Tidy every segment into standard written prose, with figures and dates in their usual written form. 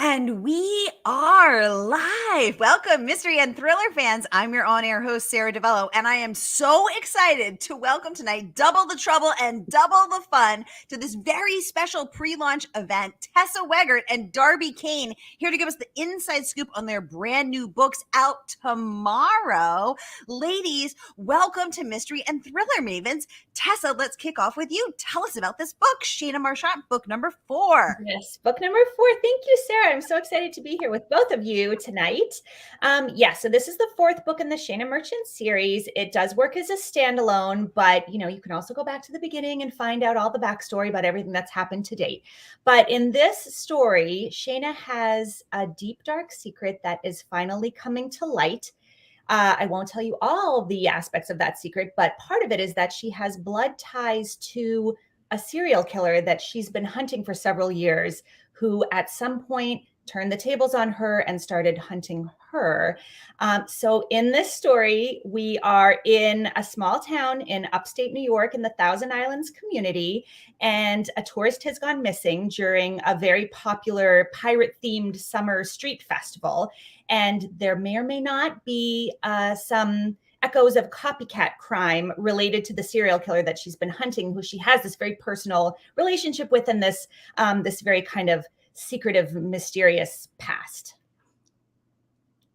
And we are live. Welcome, mystery and thriller fans. I'm your on-air host, Sara DiVello, and I am so excited to welcome tonight double the trouble and double the fun to this very special pre-launch event. Tessa Wegert and Darby Kane here to give us the inside scoop on their brand new books out tomorrow. Ladies, welcome to Mystery and Thriller Mavens. Tessa, let's kick off with you. Tell us about this book, Shayna Marchant, book number 4. Yes, book number 4. Thank you, Sara. I'm so excited to be here with both of you tonight. So this is the 4th book in the Shayna Marchant series. It does work as a standalone, but you can also go back to the beginning and find out all the backstory about everything that's happened to date. But in this story, Shayna has a deep, dark secret that is finally coming to light. I won't tell you all the aspects of that secret, but part of it is that she has blood ties to a serial killer that she's been hunting for several years, who at some point turned the tables on her and started hunting her. So in this story, we are in a small town in upstate New York in the Thousand Islands community, and a tourist has gone missing during a very popular pirate-themed summer street festival. And there may or may not be some echoes of copycat crime related to the serial killer that she's been hunting, who she has this very personal relationship with in this very kind of secretive, mysterious past.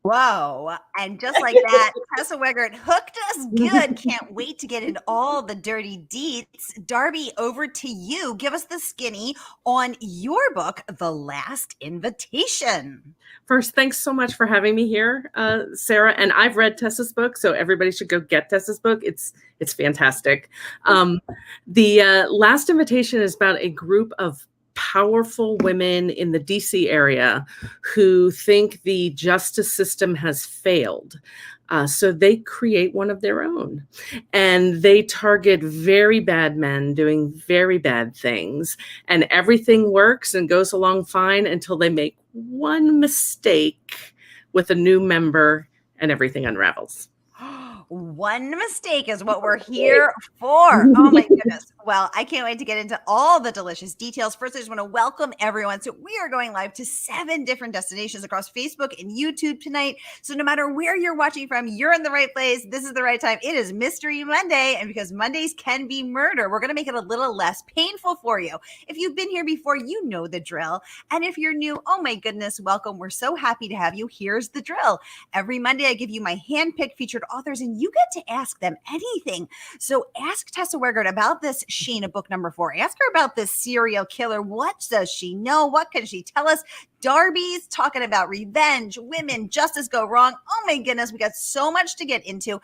Whoa. And just like that, Tessa Wegert hooked us good. Can't wait to get into all the dirty deets. Darby, over to you. Give us the skinny on your book, The Last Invitation. First, thanks so much for having me here, Sara. And I've read Tessa's book, so everybody should go get Tessa's book. It's fantastic. The Last Invitation is about a group of powerful women in the DC area who think the justice system has failed. So they create one of their own, and they target very bad men doing very bad things, and everything works and goes along fine until they make one mistake with a new member and everything unravels. One mistake is what we're here for. Oh my goodness. Well, I can't wait to get into all the delicious details. First, I just want to welcome everyone. So we are going live to 7 different destinations across Facebook and YouTube tonight. So no matter where you're watching from, you're in the right place. This is the right time. It is Mystery Monday. And because Mondays can be murder, we're going to make it a little less painful for you. If you've been here before, you know the drill. And if you're new, oh my goodness, welcome. We're so happy to have you. Here's the drill. Every Monday, I give you my hand-picked featured authors, and you get to ask them anything. So ask Tessa Wegert about this Shayna book number 4. Ask her about this serial killer. What does she know? What can she tell us? Darby'S talking about revenge, women, justice go wrong. Oh my goodness, we got so much to get into.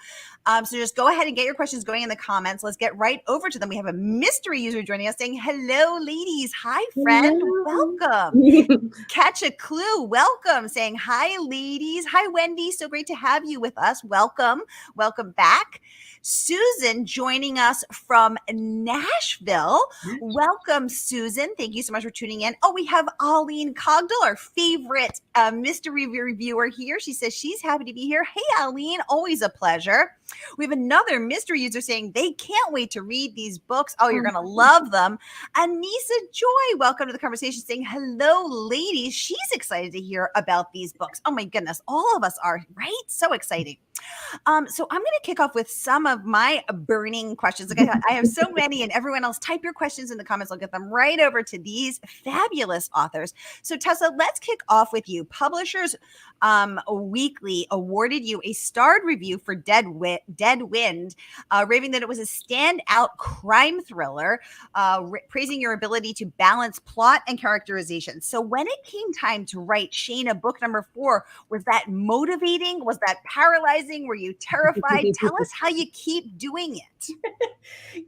So just go ahead and get your questions going in the comments. Let's get right over to them. We have a mystery user joining us saying, hello, ladies. Hi, friend. Hello. Welcome. Catch a clue. Welcome. Saying, hi, ladies. Hi, Wendy. So great to have you with us. Welcome. Welcome back. Susan joining us from Nashville. Welcome, Susan. Thank you so much for tuning in. Oh, we have Aline Cogdell, our favorite mystery reviewer here. She says she's happy to be here. Hey, Aline, always a pleasure. We have another mystery user saying they can't wait to read these books. Oh, you're going to love them. Anissa Joy, welcome to the conversation, saying, hello, ladies. She's excited to hear about these books. Oh, my goodness. All of us are, right? So exciting. So I'm going to kick off with some of my burning questions. Like I have so many, and everyone else, type your questions in the comments. I'll get them right over to these fabulous authors. So Tessa, let's kick off with you. Publishers Weekly awarded you a starred review for Dead Wind, raving that it was a standout crime thriller, praising your ability to balance plot and characterization. So when it came time to write Shayna book number 4, was that motivating? Was that paralyzing? Were you terrified? Tell us how you keep doing it.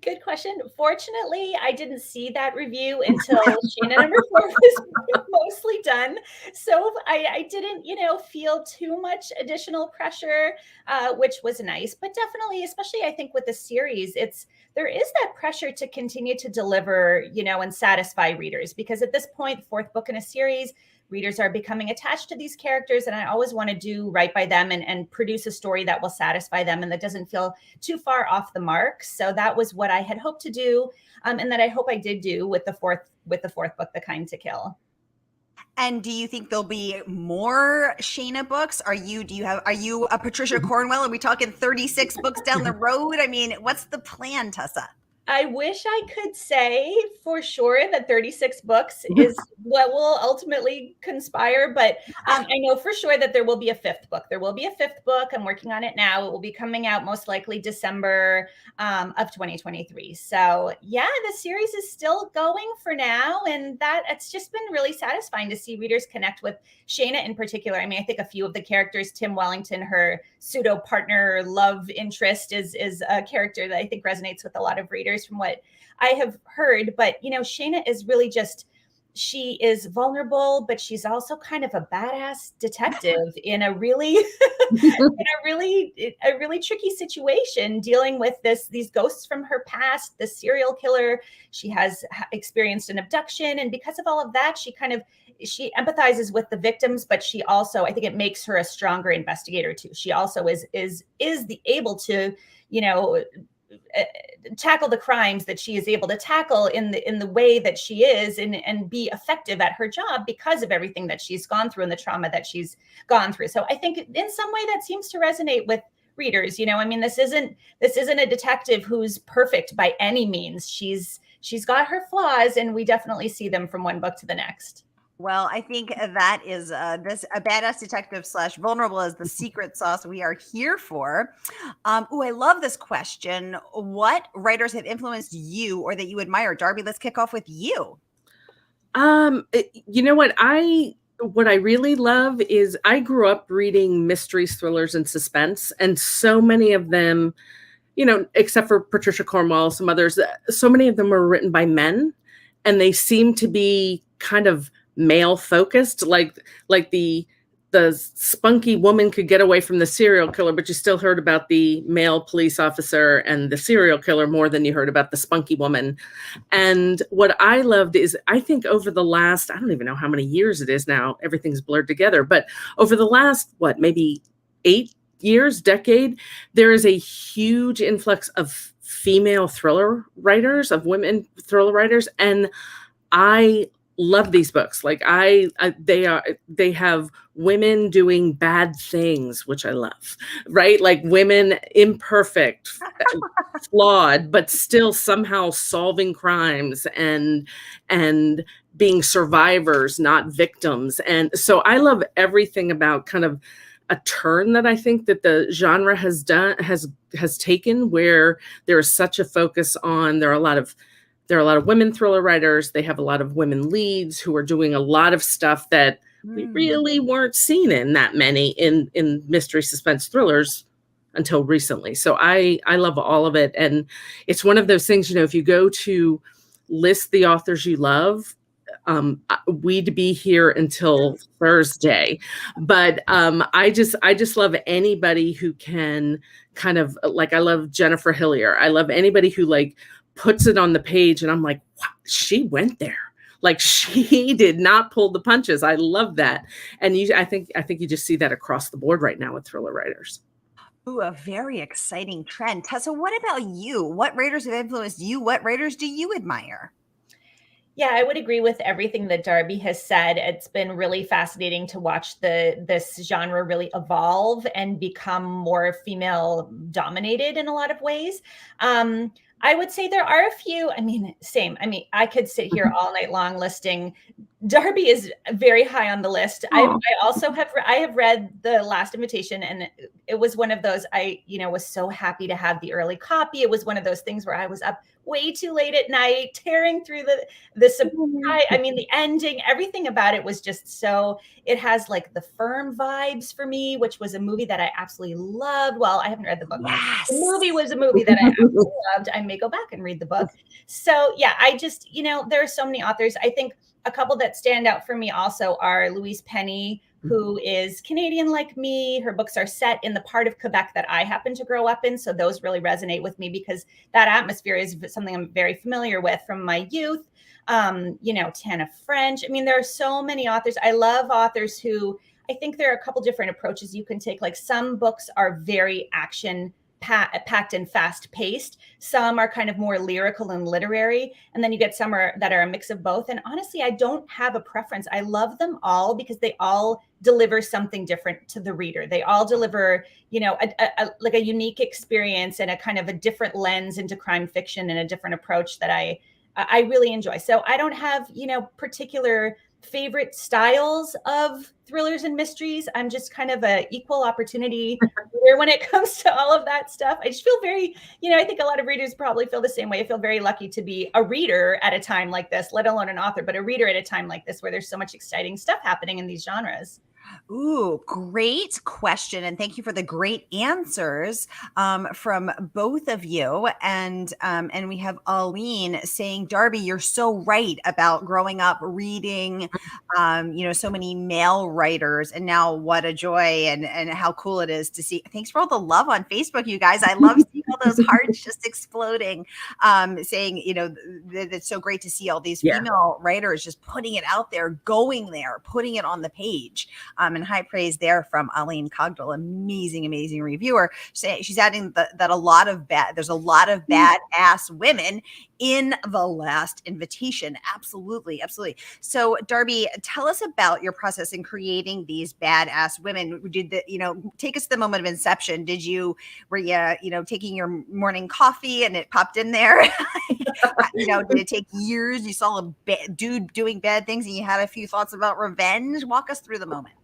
Good question. Fortunately, I didn't see that review until Shayna number 4 was mostly done. So I didn't, feel too much additional pressure, which was nice. But definitely, especially I think with the series, there is that pressure to continue to deliver, and satisfy readers. Because at this point, 4th book in a series, readers are becoming attached to these characters, and I always want to do right by them and produce a story that will satisfy them and that doesn't feel too far off the mark. So that was what I had hoped to do, and that I hope I did do with the fourth book, The Kind to Kill. And do you think there'll be more Shayna books? Are you a Patricia Cornwell? Are we talking 36 books down the road? I mean, what's the plan, Tessa? I wish I could say for sure that 36 books is what will ultimately conspire, but I know for sure that there will be a fifth book. There will be a fifth book. I'm working on it now. It will be coming out most likely December of 2023. So yeah, the series is still going for now, and it's just been really satisfying to see readers connect with Shayna in particular. I mean, I think a few of the characters, Tim Wellington, her pseudo partner love interest, is a character that I think resonates with a lot of readers from what I have heard. But, Shayna is really she is vulnerable, but she's also kind of a badass detective in a really, a really tricky situation, dealing with these ghosts from her past, the serial killer. She has experienced an abduction. And because of all of that, she empathizes with the victims, but she also, I think it makes her a stronger investigator too. She also is able to, tackle the crimes that she is able to tackle in the way that she is, and be effective at her job because of everything that she's gone through and the trauma that she's gone through. So I think in some way that seems to resonate with readers. I mean, this isn't a detective who's perfect by any means. She's got her flaws, and we definitely see them from one book to the next. Well, I think that is a badass detective / vulnerable is the secret sauce we are here for. I love this question. What writers have influenced you or that you admire? Darby, let's kick off with you. You know what I really love is I grew up reading mysteries, thrillers, and suspense, and so many of them, except for Patricia Cornwell, some others, so many of them were written by men, and they seem to be kind of male focused, like the spunky woman could get away from the serial killer, but you still heard about the male police officer and the serial killer more than you heard about the spunky woman. And what I loved is, I think over the last, I don't even know how many years it is now, everything's blurred together, but over the last, maybe 8 years, decade, there is a huge influx of female thriller writers, of women thriller writers. And I love these books. Like they have women doing bad things, which I love, right? Like women imperfect, flawed, but still somehow solving crimes and being survivors, not victims. And so I love everything about kind of a turn that I think that the genre has taken, where there is such a focus on, there are a lot of women thriller writers. They have a lot of women leads who are doing a lot of stuff that we really weren't seen in that many in mystery suspense thrillers until recently. So I love all of it. And it's one of those things, if you go to list the authors you love, we'd be here until Thursday. But I just love anybody who can kind of, like, I love Jennifer Hillier. I love anybody who puts it on the page and I'm like, wow, she went there. Like, she did not pull the punches. I love that. And I think you just see that across the board right now with thriller writers. Ooh, a very exciting trend. Tessa, what about you? What writers have influenced you? What writers do you admire? Yeah, I would agree with everything that Darby has said. It's been really fascinating to watch this genre really evolve and become more female dominated in a lot of ways. I would say there are a few, same. I could sit here all night long listing. Darby is very high on the list. I also have read The Last Invitation, and it was one of those, I was so happy to have the early copy. It was one of those things where I was up way too late at night, tearing through the surprise. The ending, everything about it was just so, it has The Firm vibes for me, which was a movie that I absolutely loved. Well, I haven't read the book. Yes. The movie was a movie that I absolutely loved. I may go back and read the book. So yeah, I just, there are so many authors. I think a couple that stand out for me also are Louise Penny, who is Canadian like me. Her books are set in the part of Quebec that I happen to grow up in. So those really resonate with me because that atmosphere is something I'm very familiar with from my youth. Tana French. There are so many authors. I love authors who, I think there are a couple different approaches you can take. Like, some books are very action packed and fast paced. Some are kind of more lyrical and literary. And then you get some that are a mix of both. And honestly, I don't have a preference. I love them all because they all deliver something different to the reader. They all deliver, like a unique experience and a kind of a different lens into crime fiction and a different approach that I really enjoy. So I don't have, particular favorite styles of thrillers and mysteries. I'm just kind of a equal opportunity reader when it comes to all of that stuff. I just feel very, I think a lot of readers probably feel the same way. I feel very lucky to be a reader at a time like this, let alone an author, but a reader at a time like this where there's so much exciting stuff happening in these genres. Ooh, great question. And thank you for the great answers from both of you. And we have Aline saying, Darby, you're so right about growing up reading, so many male writers. And now what a joy and how cool it is to see. Thanks for all the love on Facebook, you guys. I love seeing all those hearts just exploding, saying, that it's so great to see all these female writers just putting it out there, going there, putting it on the page. And high praise there from Aline Cogdell, amazing reviewer. She's adding that there's a lot of badass women in The Last Invitation. Absolutely. So Darby, tell us about your process in creating these badass women. Take us to the moment of inception. Were you taking your morning coffee and it popped in there? Did it take years? You saw a dude doing bad things and you had a few thoughts about revenge? Walk us through the moment.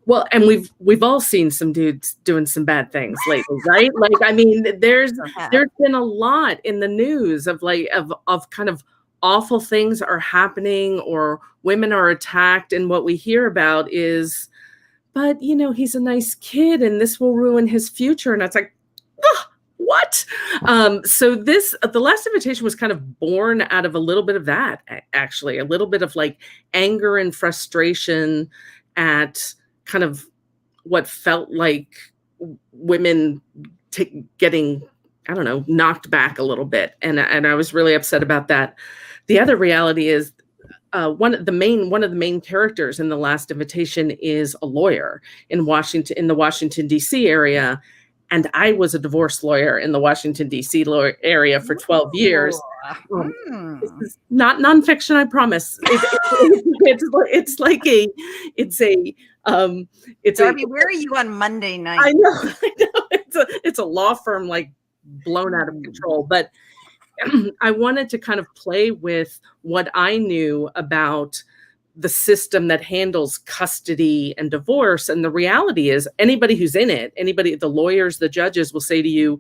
Well, and we've all seen some dudes doing some bad things lately, right? Like, I mean, there's been a lot in the news of kind of awful things are happening or women are attacked. And what we hear about is, but he's a nice kid and this will ruin his future. And it's like, what? So The Last Invitation was kind of born out of a little bit of that, actually, a little bit of like anger and frustration at kind of what felt like women getting, I don't know, knocked back a little bit. And I was really upset about that. The other reality is one of the main characters in The Last Invitation is a lawyer in the Washington, D.C. area. And I was a divorce lawyer in the Washington, D.C. area for 12 years. This is not nonfiction, I promise. Darby, where are you on Monday night? I know. It's a law firm like blown out of control. But I wanted to kind of play with what I knew about the system that handles custody and divorce. And the reality is anybody who's in it, the lawyers, the judges will say to you,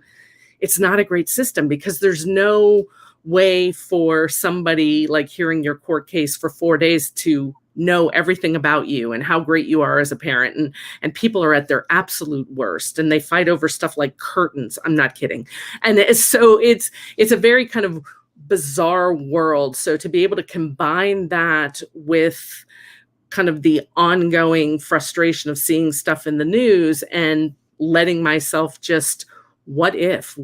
it's not a great system because there's no way for somebody like hearing your court case for 4 days to know everything about you and how great you are as a parent. And people are at their absolute worst and they fight over stuff like curtains. I'm not kidding. And so it's a very kind of bizarre world. So to be able to combine that with kind of the ongoing frustration of seeing stuff in the news and letting myself just, what if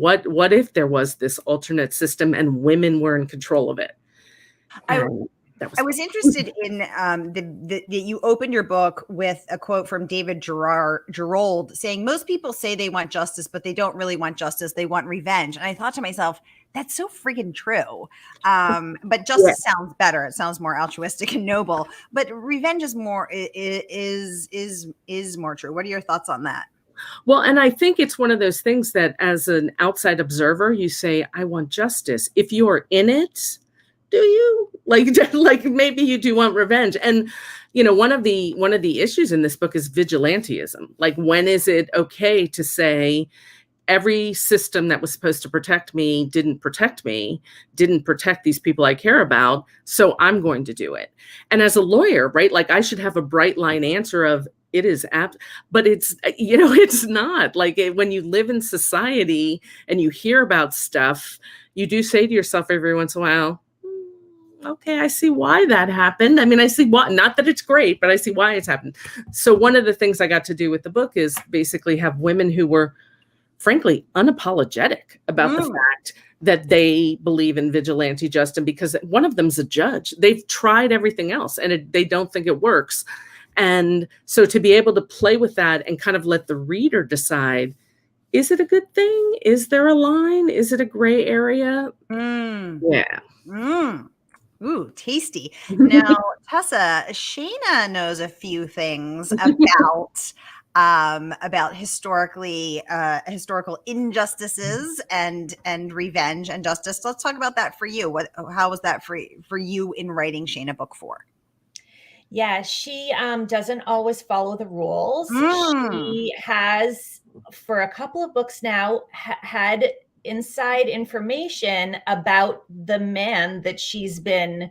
there was this alternate system and women were in control of it? I was interested in that you opened your book with a quote from David Gerald saying, most people say they want justice, but they don't really want justice. They want revenge. And I thought to myself, that's so freaking true. But justice sounds better. It sounds more altruistic and noble, but revenge is more true. What are your thoughts on that? Well, and I think it's one of those things that as an outside observer, you say, I want justice. If you're in it, do you like maybe you do want revenge? And one of the issues in this book is vigilantism. Like, when is it okay to say every system that was supposed to protect me didn't protect these people I care about, so I'm going to do it. And as a lawyer, right, like I should have a bright line answer of it is apt, but it's not. Like, when you live in society and you hear about stuff, you do say to yourself every once in a while, okay, I see why that happened. I mean, I see why, not that it's great, but I see why it's happened. So one of the things I got to do with the book is basically have women who were frankly unapologetic about the fact that they believe in vigilante justice, because one of them's a judge. They've tried everything else and they don't think it works. And so to be able to play with that and kind of let the reader decide, is it a good thing? Is there a line? Is it a gray area? Yeah. Ooh, tasty. Now, Tessa, Shayna knows a few things about historical injustices and revenge and justice. Let's talk about that for you. How was that for you in writing Shayna book 4? Yeah, she doesn't always follow the rules. She has, for a couple of books now, had inside information about the man that she's been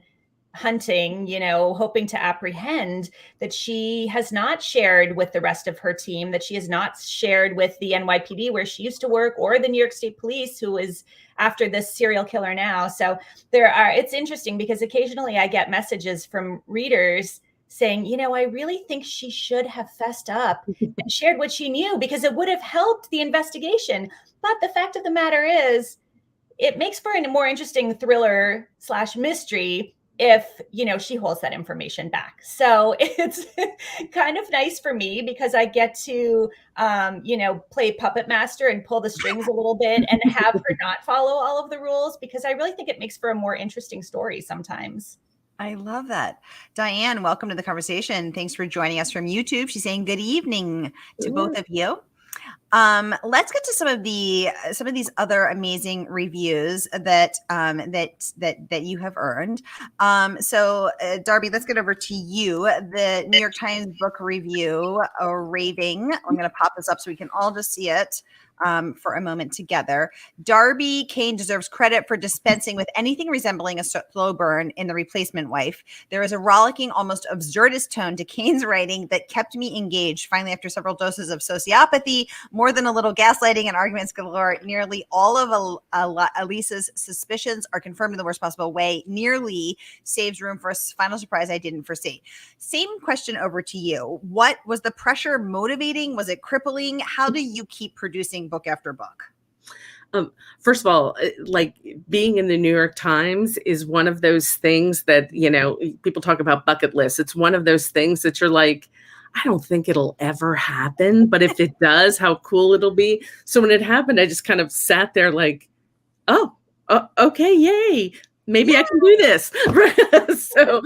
hunting, hoping to apprehend, that she has not shared with the rest of her team, that she has not shared with the NYPD where she used to work, or the New York State Police, who is after this serial killer now. So it's interesting because occasionally I get messages from readers saying, I really think she should have fessed up and shared what she knew because it would have helped the investigation. But the fact of the matter is, it makes for a more interesting thriller / mystery if, she holds that information back. So it's kind of nice for me because I get to, play puppet master and pull the strings a little bit and have her not follow all of the rules, because I really think it makes for a more interesting story sometimes. I love that. Diane, welcome to the conversation. Thanks for joining us from YouTube. She's saying good evening to both of you. Let's get to some of these other amazing reviews that you have earned. So Darby, let's get over to you. The New York Times book review, Raving. I'm going to pop this up so we can all just see it for a moment together. Darby Kane deserves credit for dispensing with anything resembling a slow burn in The Replacement Wife. There is a rollicking, almost absurdist tone to Kane's writing that kept me engaged. Finally, after several doses of sociopathy, more than a little gaslighting and arguments galore, nearly all of Elisa's suspicions are confirmed in the worst possible way. Nearly saves room for a final surprise I didn't foresee. Same question over to you. What was the pressure motivating? Was it crippling? How do you keep producing book after book? First of all, like, being in the New York Times is one of those things that, people talk about bucket lists. It's one of those things that you're like, I don't think it'll ever happen, but if it does, how cool it'll be. So when it happened, I just kind of sat there like, oh, okay, yay. Maybe I can do this. So,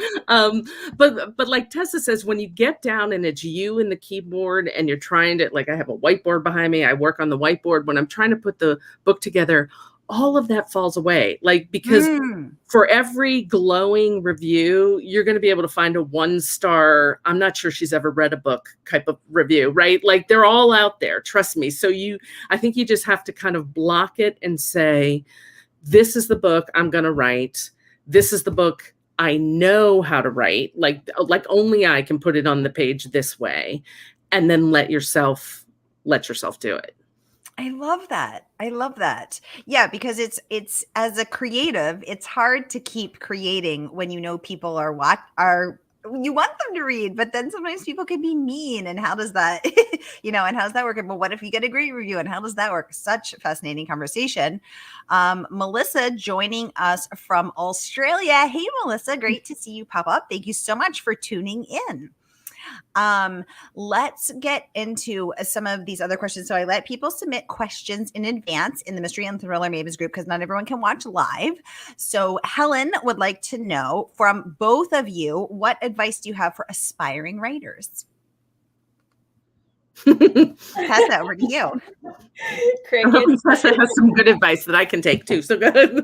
but like Tessa says, when you get down and it's you and the keyboard and you're trying to, like, I have a whiteboard behind me. I work on the whiteboard. When I'm trying to put the book together, all of that falls away. Like, because for every glowing review, you're going to be able to find a 1-star, I'm not sure she's ever read a book type of review, right? Like, they're all out there. Trust me. So I think you just have to kind of block it and say, this is the book I'm going to write. This is the book I know how to write. Like only I can put it on the page this way, and then let yourself do it. I love that. Yeah, because it's as a creative, it's hard to keep creating when people are you want them to read, but then sometimes people can be mean. And how does that, and how does that work? But what if you get a great review, and how does that work? Such a fascinating conversation. Melissa joining us from Australia. Hey, Melissa, great to see you pop up. Thank you so much for tuning in. Let's get into some of these other questions. So I let people submit questions in advance in the Mystery and Thriller Mavens group because not everyone can watch live. So Helen would like to know from both of you, what advice do you have for aspiring writers? Tessa, over to you. Tessa has some good advice that I can take too. So good.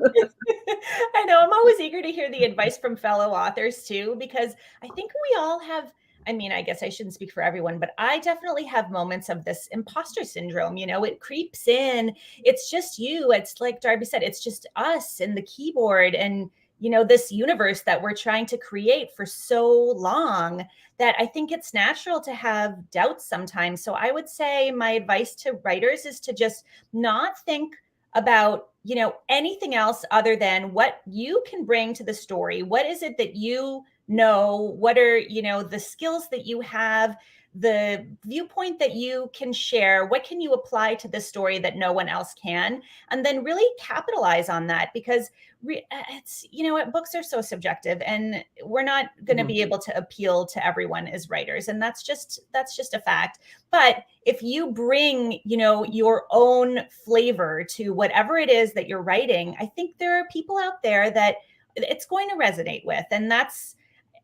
I know. I'm always eager to hear the advice from fellow authors too, because I think we all have, I guess I shouldn't speak for everyone, but I definitely have moments of this imposter syndrome. It creeps in. It's just you. It's like Darby said, it's just us and the keyboard and, this universe that we're trying to create for so long that I think it's natural to have doubts sometimes. So I would say my advice to writers is to just not think about, anything else other than what you can bring to the story. What is it that you know? What are, the skills that you have, the viewpoint that you can share? What can you apply to this story that no one else can? And then really capitalize on that, because it's, books are so subjective, and we're not going to be able to appeal to everyone as writers. And that's just a fact. But if you bring, your own flavor to whatever it is that you're writing, I think there are people out there that it's going to resonate with. And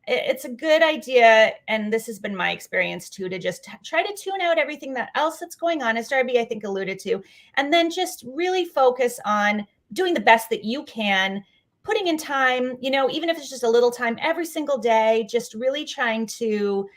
it's a good idea. And this has been my experience too, to just try to tune out everything else that's going on, as Darby, I think, alluded to, and then just really focus on doing the best that you can, putting in time, even if it's just a little time every single day, just really trying to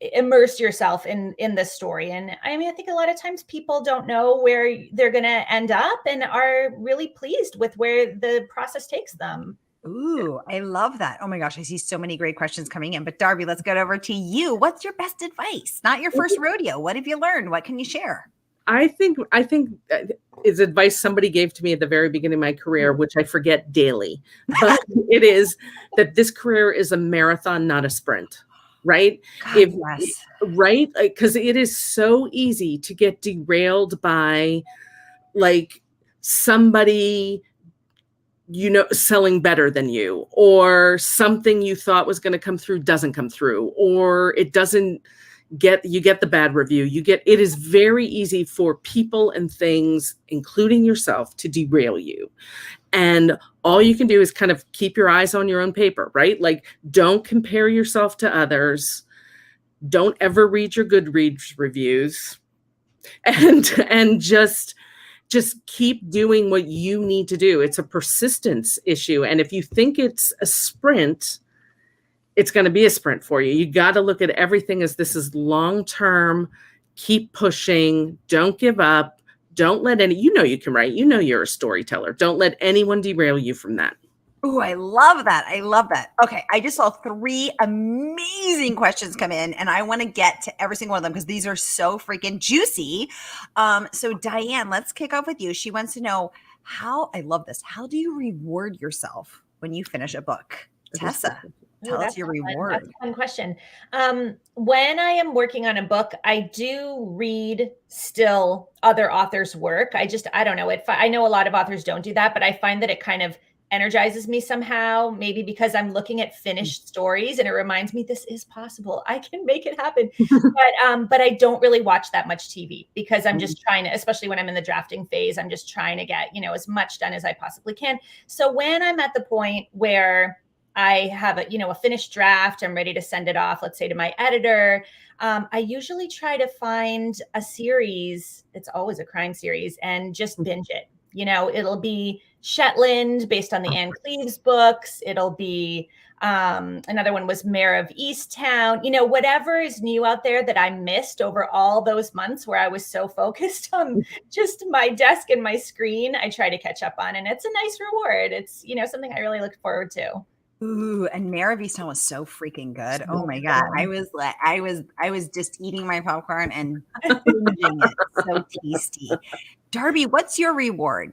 immerse yourself in this story. And I mean, I think a lot of times people don't know where they're going to end up and are really pleased with where the process takes them. Ooh, I love that. Oh my gosh, I see so many great questions coming in. But Darby, let's get over to you. What's your best advice? Not your first rodeo. What have you learned? What can you share? I think is advice somebody gave to me at the very beginning of my career, which I forget daily. But it is that this career is a marathon, not a sprint. Right? God, yes. Right? Because it is so easy to get derailed by like somebody selling better than you, or something you thought was going to come through doesn't come through, or it doesn't you get the bad review. It is very easy for people and things, including yourself, to derail you. And all you can do is kind of keep your eyes on your own paper, right? Like, don't compare yourself to others. Don't ever read your Goodreads reviews, and just keep doing what you need to do. It's a persistence issue. And if you think it's a sprint, it's going to be a sprint for you. You got to look at everything as this is long-term. Keep pushing. Don't give up. Don't let you can write. You're a storyteller. Don't let anyone derail you from that. Oh, I love that. I love that. Okay. I just saw 3 amazing questions come in, and I want to get to every single one of them because these are so freaking juicy. So Diane, let's kick off with you. She wants to know I love this. How do you reward yourself when you finish a book? Tessa, tell us your reward. That's a fun question. When I am working on a book, I do read still other authors' work. I don't know. I know a lot of authors don't do that, but I find that it kind of energizes me somehow, maybe because I'm looking at finished stories and it reminds me this is possible. I can make it happen. But I don't really watch that much TV because I'm just trying to, especially when I'm in the drafting phase, I'm just trying to get, as much done as I possibly can. So when I'm at the point where I have a finished draft, I'm ready to send it off, let's say to my editor, I usually try to find a series. It's always a crime series, and just binge it. It'll be Shetland based on the Anne Cleves books. It'll be another one was Mayor of Easttown. Whatever is new out there that I missed over all those months where I was so focused on just my desk and my screen, I try to catch up on. And it's a nice reward. It's, something I really look forward to. Ooh, and Mayor of Easttown was so freaking good. Oh my God. I was just eating my popcorn and binging it. So tasty. Darby, what's your reward?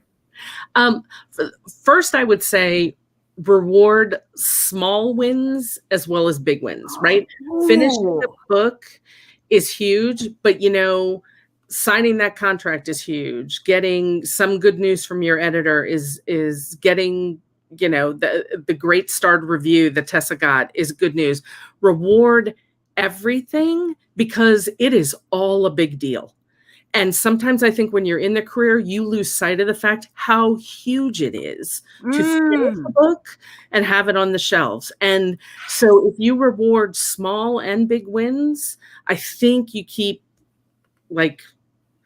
First, I would say reward small wins as well as big wins, right? Finishing the book is huge, but signing that contract is huge. Getting some good news from your editor is getting the great starred review that Tessa got is good news. Reward everything because it is all a big deal. And sometimes I think when you're in the career, you lose sight of the fact how huge it is to finish a book and have it on the shelves. And so if you reward small and big wins, I think you keep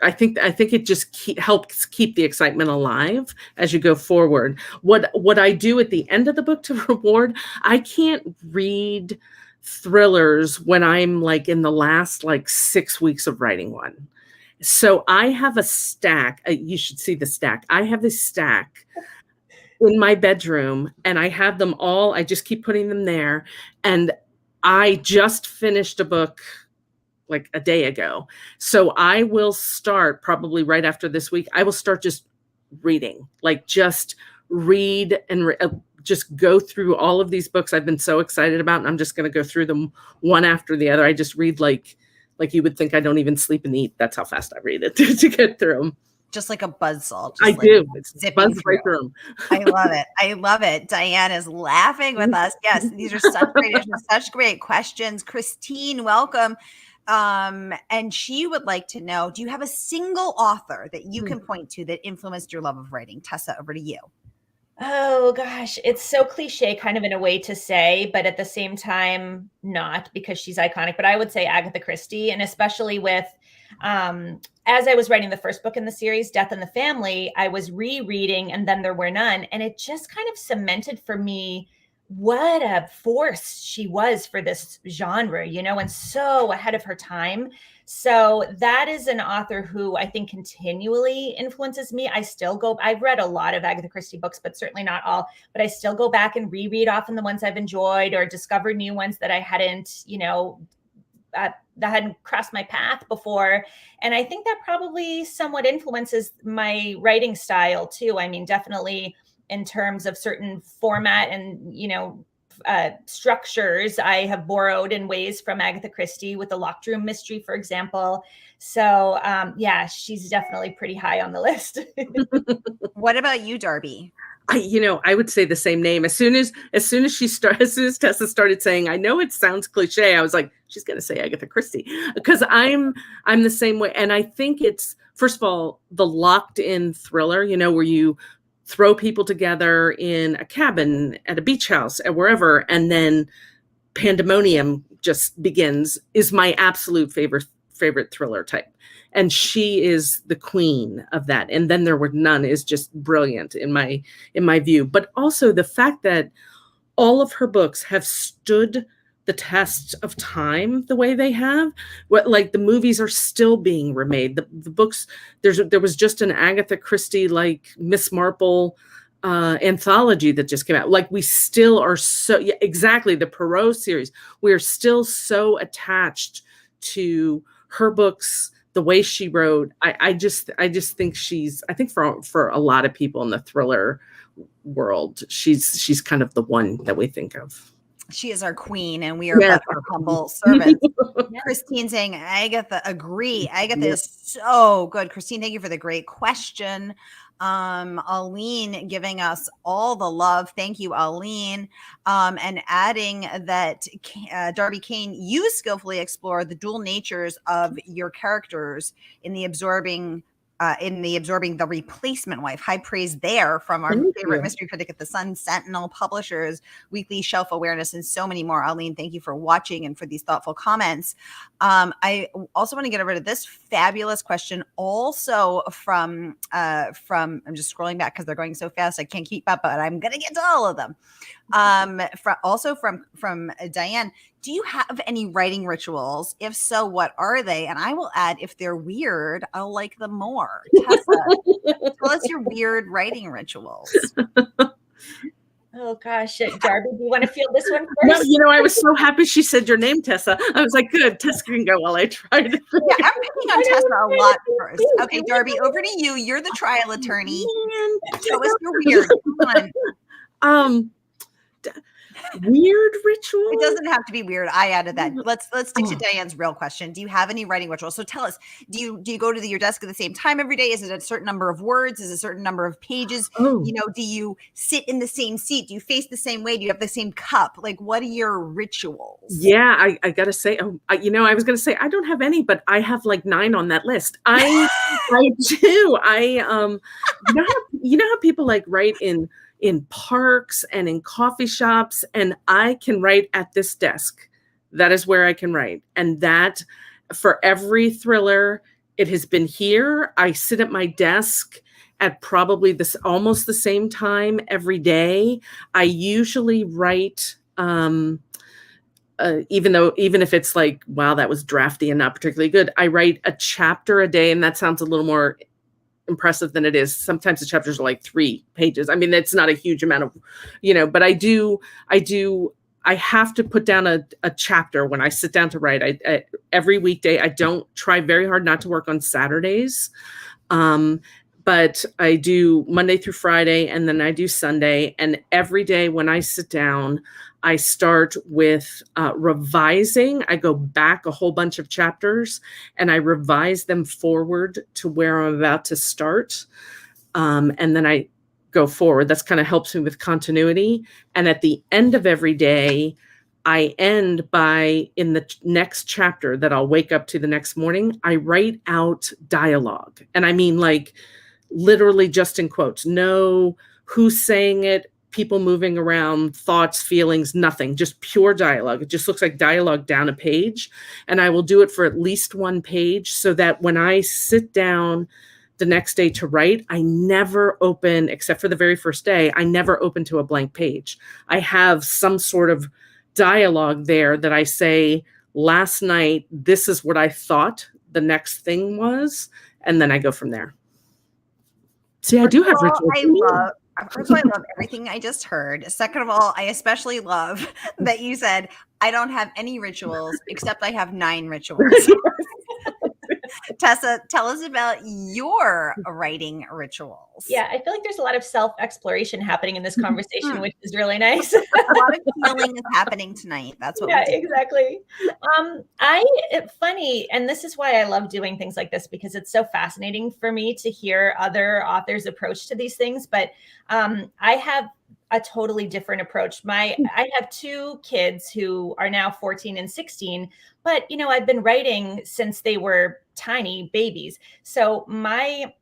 I think it just helps keep the excitement alive as you go forward. What I do at the end of the book to reward, I can't read thrillers when I'm in the last 6 weeks of writing one. So I have a stack. You should see the stack. I have this stack in my bedroom, and I have them all. I just keep putting them there. And I just finished a book a day ago. So I will start probably right after this week. I will start just reading, just read and just go through all of these books I've been so excited about, and I'm just going to go through them one after the other. I just read like you would think I don't even sleep and eat. That's how fast I read it to get through them. Just like a buzzsaw. I do. It's zipping right through them. I love it. I love it. Diane is laughing with us. Yes, these are such great questions. Christine, welcome. And she would like to know, do you have a single author that you can point to that influenced your love of writing? Tessa, over to you. Oh gosh, it's so cliche kind of in a way to say, but at the same time, not, because she's iconic. But I would say Agatha Christie, and especially with, as I was writing the first book in the series, Death in the Family, I was rereading And Then There Were None. And it just kind of cemented for me what a force she was for this genre, and so ahead of her time. So that is an author who I think continually influences me. I've read a lot of Agatha Christie books, but certainly not all, but I still go back and reread often the ones I've enjoyed or discover new ones that I hadn't, that hadn't crossed my path before. And I think that probably somewhat influences my writing style too. I mean, definitely in terms of certain format and, structures I have borrowed in ways from Agatha Christie with the Locked Room Mystery, for example. So she's definitely pretty high on the list. What about you, Darby? I would say the same name. As soon as Tessa started saying, I know it sounds cliche, I was like, she's going to say Agatha Christie, because I'm the same way. And I think it's, first of all, the locked in thriller, where you throw people together in a cabin at a beach house at wherever, and then pandemonium just begins, is my absolute favorite thriller type. And she is the queen of that. And Then There Were None is just brilliant in my view. But also the fact that all of her books have stood the test of time the way they have. Like the movies are still being remade. The books, there was just an Agatha Christie, like Miss Marple anthology that just came out. Like we still are exactly, the Perot series. We are still so attached to her books, the way she wrote. I just think I think for a lot of people in the thriller world, she's kind of the one that we think of. She is our queen, and we are but her humble servants. Christine saying, Agatha, agree. Agatha is so good. Christine, thank you for the great question. Aline giving us all the love. Thank you, Aline. And adding that Darby Kane, you skillfully explore the dual natures of your characters in the absorbing The Replacement Wife. High praise there from our favorite mystery critic at the Sun Sentinel Publishers, Weekly Shelf Awareness, and so many more. Aline, thank you for watching and for these thoughtful comments. I also want to get over to this fabulous question, also from I'm just scrolling back because they're going so fast I can't keep up, but I'm gonna get to all of them. From Diane. Do you have any writing rituals? If so, what are they? And I will add, if they're weird, I'll like them more. Tessa, tell us your weird writing rituals. Oh gosh, Darby, do you want to feel this one first? No, I was so happy she said your name, Tessa. I was like, good, Tessa can go while I tried. Yeah, I'm picking on Tessa a lot first. Okay, Darby, over to you. You're the trial attorney. Tell us your weird. Come on. Weird ritual? It doesn't have to be weird. I added that. Let's stick to Diane's real question. Do you have any writing rituals? So tell us, do you go to your desk at the same time every day? Is it a certain number of words? Is it a certain number of pages? Do you sit in the same seat? Do you face the same way? Do you have the same cup? Like, what are your rituals? Yeah, I gotta say, I was gonna say I don't have any, but I have like 9 on that list. I do. You know how people like write in parks and in coffee shops, and I can write at this desk. That is where I can write. And that, for every thriller, it has been here. I sit at my desk at probably almost the same time every day. I usually write, even if it's like, wow, that was drafty and not particularly good, I write a chapter a day, and that sounds a little more impressive than it is. Sometimes the chapters are like 3 pages. I mean, it's not a huge amount of, but I have to put down a chapter when I sit down to write. I every weekday. I don't try very hard not to work on Saturdays. But but I do Monday through Friday, and then I do Sunday. And every day when I sit down, I start with revising. I go back a whole bunch of chapters and I revise them forward to where I'm about to start. And then I go forward. That's kind of helps me with continuity. And at the end of every day, I end by, in the next chapter that I'll wake up to the next morning, I write out dialogue. And I mean, like, literally just in quotes, no who's saying it, people moving around, thoughts, feelings, nothing, just pure dialogue. It just looks like dialogue down a page. And I will do it for at least one page so that when I sit down the next day to write, I never open, except for the very first day, I never open to a blank page. I have some sort of dialogue there that I say, last night, this is what I thought the next thing was. And then I go from there. See, I do have rituals. First of all, I love everything I just heard. Second of all, I especially love that you said, I don't have any rituals except I have 9 rituals. Tessa, tell us about your writing rituals. Yeah, I feel like there's a lot of self-exploration happening in this conversation, which is really nice. A lot of healing is happening tonight. That's what yeah, we do. Exactly. Funny, and this is why I love doing things like this, because it's so fascinating for me to hear other authors' approach to these things. But I have a totally different approach. I have 2 kids who are now 14 and 16, but I've been writing since they were tiny babies. So I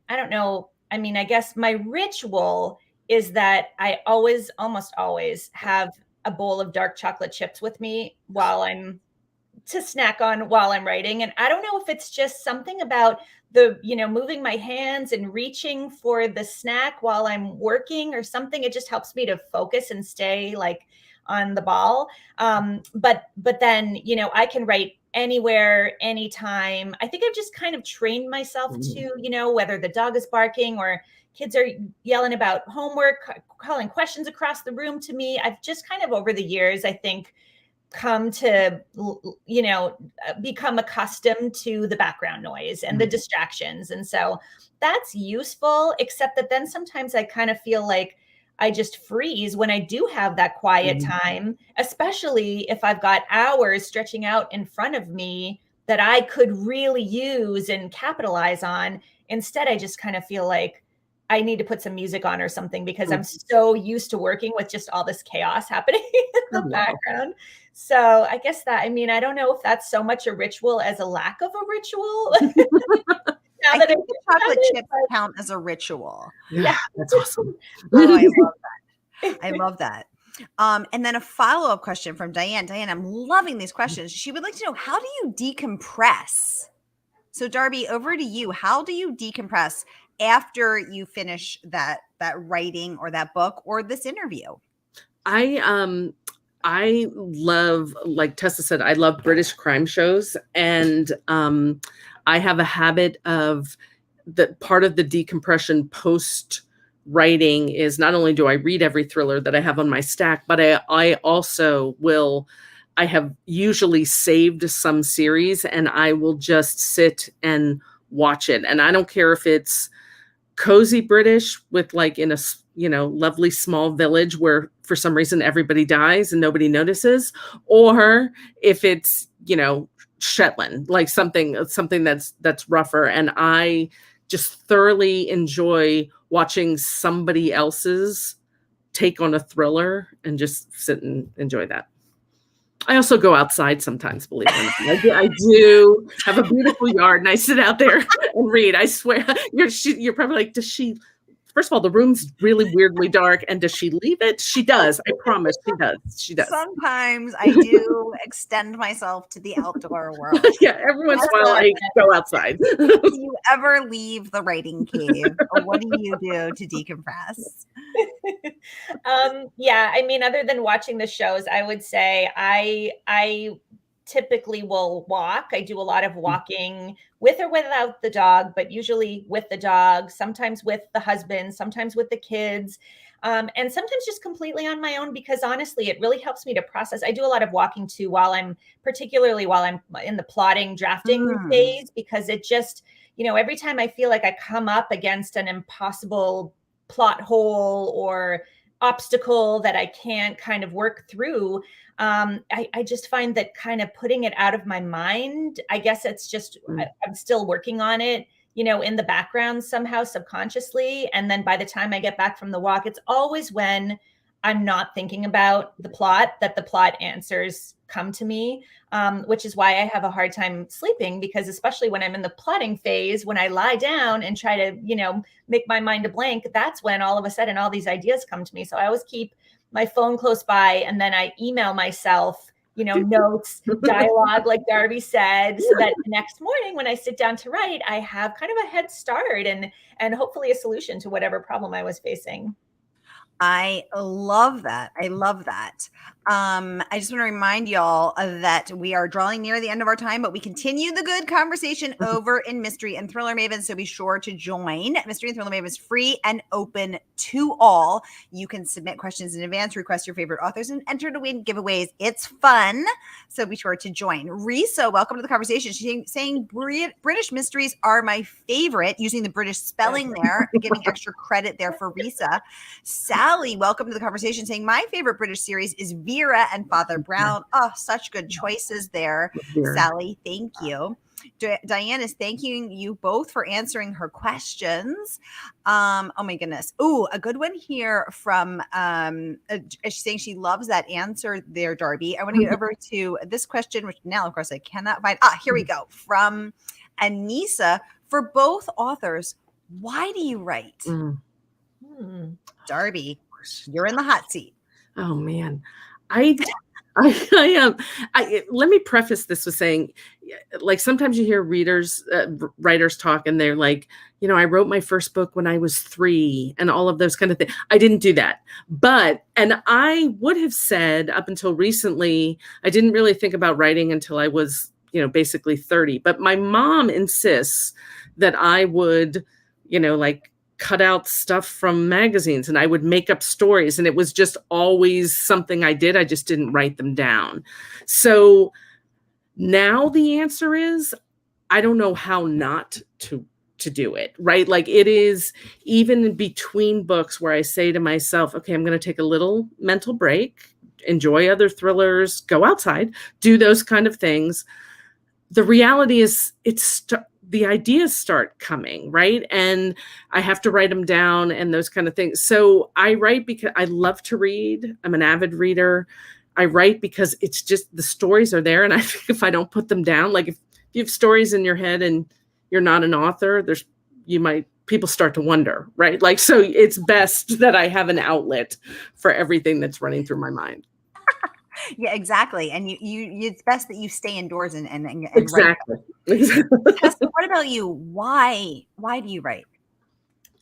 guess my ritual is that I almost always have a bowl of dark chocolate chips with me to snack on while I'm writing. And I don't know if it's just something about moving my hands and reaching for the snack while I'm working or something. It just helps me to focus and stay like on the ball. But then, I can write anywhere, anytime. I think I've just kind of trained myself to, whether the dog is barking or kids are yelling about homework, calling questions across the room to me. I've just kind of over the years, I think, come to, become accustomed to the background noise and the distractions. And so that's useful, except that then sometimes I kind of feel like I just freeze when I do have that quiet time, especially if I've got hours stretching out in front of me that I could really use and capitalize on. Instead, I just kind of feel like I need to put some music on or something because I'm so used to working with just all this chaos happening in the background. So I guess I don't know if that's so much a ritual as a lack of a ritual. I think the chocolate chips count as a ritual. Yeah, that's awesome. Oh, I love that. I love that. And then a follow-up question from Diane. Diane, I'm loving these questions. She would like to know, how do you decompress? So Darby, over to you. How do you decompress after you finish that writing or that book or this interview? I love, like Tessa said, I love British crime shows. And I have a habit of that part of the decompression post writing is not only do I read every thriller that I have on my stack, but I also I have usually saved some series and I will just sit and watch it. And I don't care if it's cozy British with like in a, lovely small village where for some reason everybody dies and nobody notices, or if it's, Shetland, like something that's rougher. And I just thoroughly enjoy watching somebody else's take on a thriller and just sit and enjoy that. I also go outside sometimes, believe it or not. I do have a beautiful yard and I sit out there and read. I swear, you're probably like, does she, first of all, the room's really weirdly dark. And does she leave it? She does. I promise she does. She does. Sometimes I do extend myself to the outdoor world. Yeah, every once in a while I go outside. Do you ever leave the writing cave? Or what do you do to decompress? Other than watching the shows, I would say I typically will walk. I do a lot of walking with or without the dog, but usually with the dog, sometimes with the husband, sometimes with the kids, and sometimes just completely on my own, because honestly, it really helps me to process. I do a lot of walking too, particularly while I'm in the plotting, drafting phase, because it just, every time I feel like I come up against an impossible plot hole or obstacle that I can't kind of work through, I just find that kind of putting it out of my mind, I guess it's just, I'm still working on it, in the background somehow subconsciously. And then by the time I get back from the walk, it's always when I'm not thinking about the plot that the plot answers come to me, which is why I have a hard time sleeping, because especially when I'm in the plotting phase, when I lie down and try to, make my mind a blank, that's when all of a sudden all these ideas come to me. So I always keep my phone close by, and then I email myself, notes, dialogue, like Darby said, so that the next morning when I sit down to write, I have kind of a head start and hopefully a solution to whatever problem I was facing. I love that. I love that. I just want to remind y'all that we are drawing near the end of our time, but we continue the good conversation over in Mystery and Thriller Maven. So be sure to join. Mystery and Thriller Maven is free and open to all. You can submit questions in advance, request your favorite authors, and enter to win giveaways. It's fun. So be sure to join. Risa, welcome to the conversation. She's saying British mysteries are my favorite, using the British spelling there, giving extra credit there for Risa. Sally, welcome to the conversation, saying my favorite British series is Vera and Father Brown. Oh, such good choices there, Sally. Thank you. Diane is thanking you both for answering her questions. Oh my goodness. Oh, a good one here from she's saying she loves that answer there, Darby. I want to get over to this question, which now, of course, I cannot find. Here we go. From Anissa. For both authors, why do you write? Darby, you're in the hot seat. Oh man, I let me preface this with saying, like, sometimes you hear writers talk, and they're like, I wrote my first book when I was 3, and all of those kind of things. I didn't do that, and I would have said up until recently, I didn't really think about writing until I was, basically 30. But my mom insists that I would, like, cut out stuff from magazines, and I would make up stories, and it was just always something I did. I just didn't write them down. So now the answer is, I don't know how not to do it, right? Like, it is even between books where I say to myself, okay, I'm going to take a little mental break, enjoy other thrillers, go outside, do those kind of things. The reality is the ideas start coming, right? And I have to write them down and those kind of things. So I write because I love to read. I'm an avid reader. I write because it's just, the stories are there. And I think if I don't put them down, like if you have stories in your head and you're not an author, people start to wonder, right? Like, so it's best that I have an outlet for everything that's running through my mind. Yeah, exactly. And you it's best that you stay indoors and exactly. Write. Tessa, what about you? Why do you write?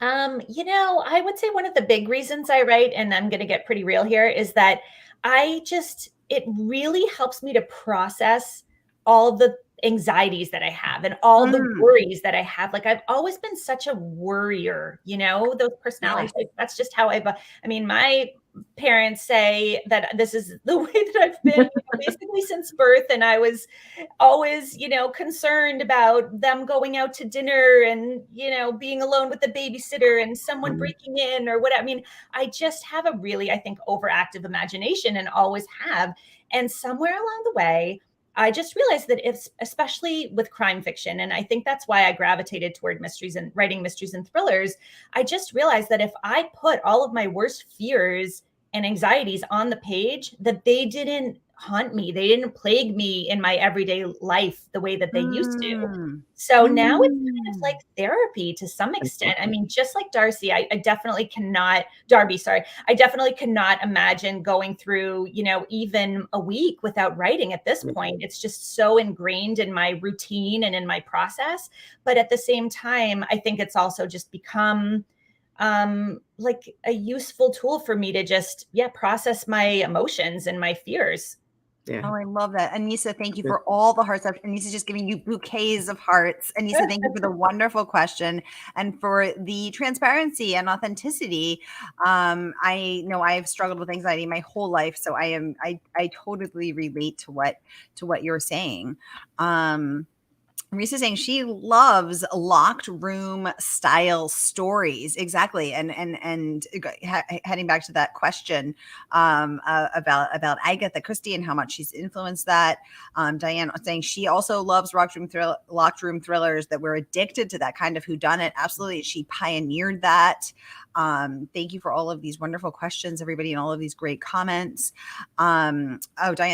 I would say one of the big reasons I write, and I'm going to get pretty real here, is that it really helps me to process all the anxieties that I have and all the worries that I have. Like, I've always been such a worrier, those personalities. Like, that's just how my parents say that this is the way that I've been basically since birth. And I was always, concerned about them going out to dinner and, being alone with the babysitter and someone breaking in or whatever. I just have a really, I think, overactive imagination, and always have. And somewhere along the way, I just realized that especially with crime fiction, and I think that's why I gravitated toward mysteries and writing mysteries and thrillers, I just realized that if I put all of my worst fears and anxieties on the page, that they didn't haunt me. They didn't plague me in my everyday life the way that they used to. So now it's kind of like therapy to some extent. Just like Darby, I definitely cannot imagine going through, even a week without writing at this point. It's just so ingrained in my routine and in my process. But at the same time, I think it's also just become like a useful tool for me to just process my emotions and my fears. Yeah. Oh, I love that. Anissa, thank you for all the hearts. Anissa's just giving you bouquets of hearts. Anissa, thank you for the wonderful question and for the transparency and authenticity. I know I've struggled with anxiety my whole life, so I totally relate to what you're saying. Risa's saying she loves locked room style stories. Exactly. And heading back to that question about Agatha Christie and how much she's influenced that. Diane saying she also loves locked room thrillers, that we're addicted to that kind of whodunit. Absolutely. She pioneered that. Thank you for all of these wonderful questions, everybody, and all of these great comments. Diane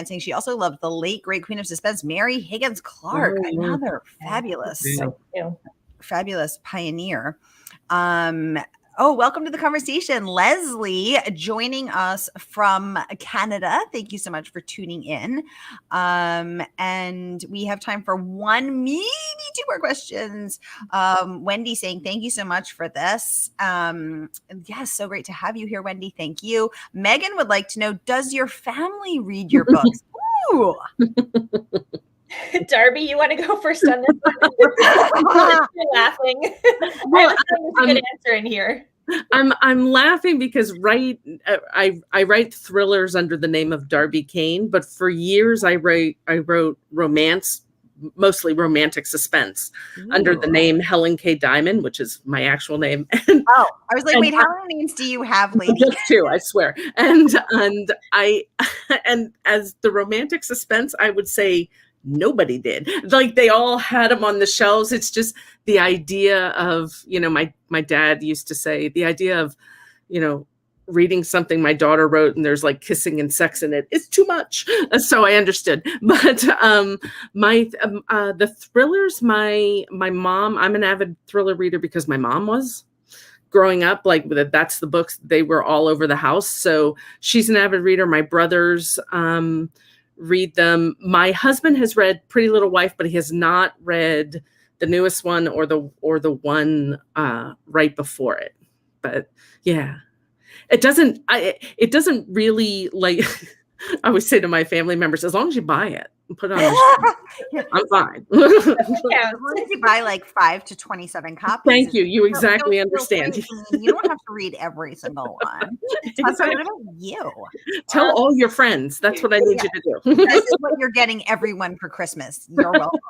saying she also loved the late great queen of suspense, Mary Higgins Clark, another fabulous pioneer. Welcome to the conversation, Leslie, joining us from Canada. Thank you so much for tuning in. And we have time for one, maybe two more questions. Wendy saying, thank you so much for this. Yes, so great to have you here, Wendy. Thank you. Megan would like to know, does your family read your books? Ooh. Darby, you want to go first on this one? You're laughing. Well, I'm a good answer in here. I'm laughing because I write thrillers under the name of Darby Kane, but for years I wrote romance, mostly romantic suspense, under the name Helen K. Diamond, which is my actual name. I was like, wait, how many names do you have, lady? Just two, I swear. And as the romantic suspense, I would say nobody did. Like, they all had them on the shelves. It's just the idea of, my dad used to say, the idea of, reading something my daughter wrote and there's like kissing and sex in it, it's too much. So I understood. But the thrillers, my mom, I'm an avid thriller reader because my mom was. Growing up, like, that's the books, they were all over the house. So she's an avid reader. My brothers read them. My husband has read Pretty Little Wife, but he has not read the newest one or the one right before it. But yeah, it doesn't really, like, I always say to my family members, as long as you buy it and put it on the shelf, I'm fine. Yeah, as long as you buy like 5 to 27 copies. Thank you. You exactly understand. You don't have to read every single one. That's what about you. Tell all your friends. That's what I need you to do. This is what you're getting everyone for Christmas. You're welcome.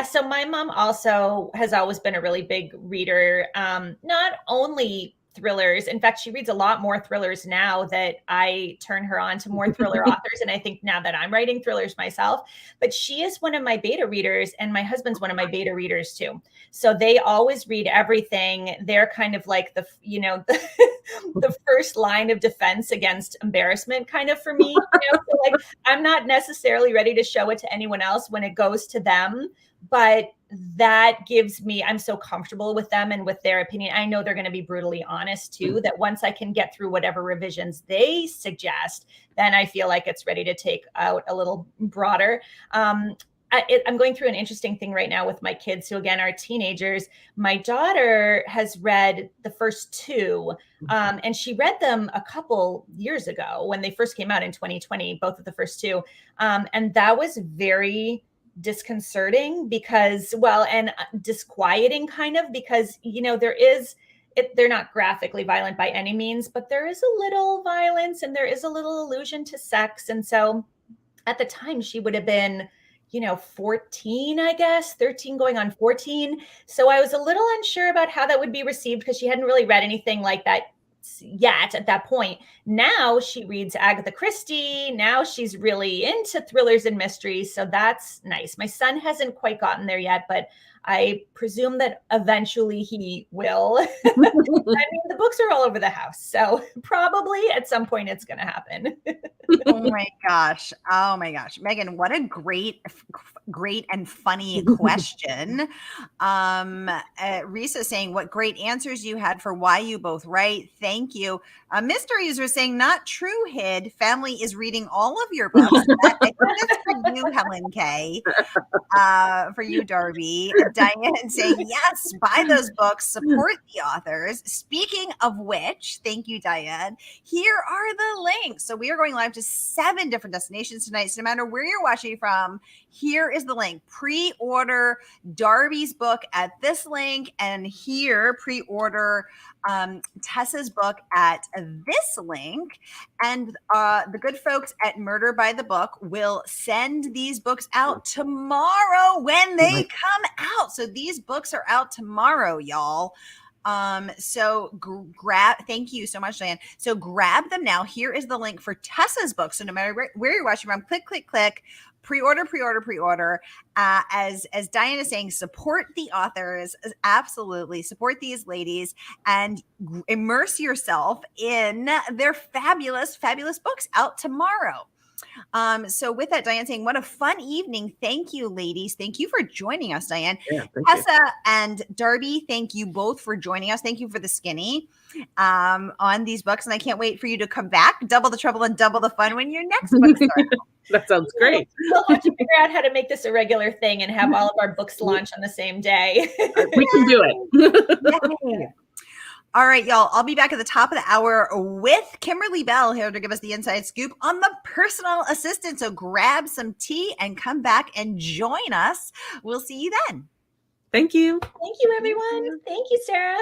So my mom also has always been a really big reader, not only thrillers. In fact, she reads a lot more thrillers now that I turn her on to more thriller authors. And I think now that I'm writing thrillers myself, but she is one of my beta readers and my husband's one of my beta readers too. So they always read everything. They're kind of like the first line of defense against embarrassment kind of for me. So like, I'm not necessarily ready to show it to anyone else when it goes to them, but that gives me, I'm so comfortable with them and with their opinion. I know they're going to be brutally honest too, that once I can get through whatever revisions they suggest, then I feel like it's ready to take out a little broader. I'm going through an interesting thing right now with my kids, who again are teenagers. My daughter has read the first two, and she read them a couple years ago when they first came out in 2020, both of the first two. And that was very disconcerting and disquieting kind of, because, they're not graphically violent by any means, but there is a little violence and there is a little allusion to sex. And so at the time she would have been, 14, I guess, 13 going on 14. So I was a little unsure about how that would be received because she hadn't really read anything like that yet at that point. Now she reads Agatha Christie. Now she's really into thrillers and mysteries. So that's nice. My son hasn't quite gotten there yet, but I presume that eventually he will. I mean, the books are all over the house, so probably at some point it's going to happen. Oh my gosh. Megan, what a great and funny question. Risa saying, what great answers you had for why you both write. Thank you. Mystery User saying, not true, Hid. Family is reading all of your books. I think that's for you, Helen K. For you, Darby. Diane saying, yes, buy those books, support the authors. Speaking of which, thank you, Diane. Here are the links. So we are going live to 7 different destinations tonight. So no matter where you're watching from, here is the link. Pre-order Darby's book at this link, and here pre-order Tessa's book at this link. And the good folks at Murder by the Book will send these books out tomorrow when they come out. So these books are out tomorrow, y'all. So grab, thank you so much, Diane. So grab them now. Here is the link for Tessa's book. So no matter where you're watching from, click, click, click, pre-order, pre-order, pre-order. As Diane is saying, support the authors. Absolutely. Support these ladies and immerse yourself in their fabulous, fabulous books out tomorrow. So with that, Diane saying, what a fun evening. Thank you, ladies. Thank you for joining us, Diane. Yeah, Tessa and Darby, thank you both for joining us. Thank you for the skinny on these books. And I can't wait for you to come back. Double the trouble and double the fun when your next books are out. That sounds great. We'll have to figure out how to make this a regular thing and have all of our books launch on the same day. We can do it. Yay. All right, y'all. I'll be back at the top of the hour with Kimberly Bell here to give us the inside scoop on the personal assistant. So grab some tea and come back and join us. We'll see you then. Thank you. Thank you, everyone. Thank you, Sarah.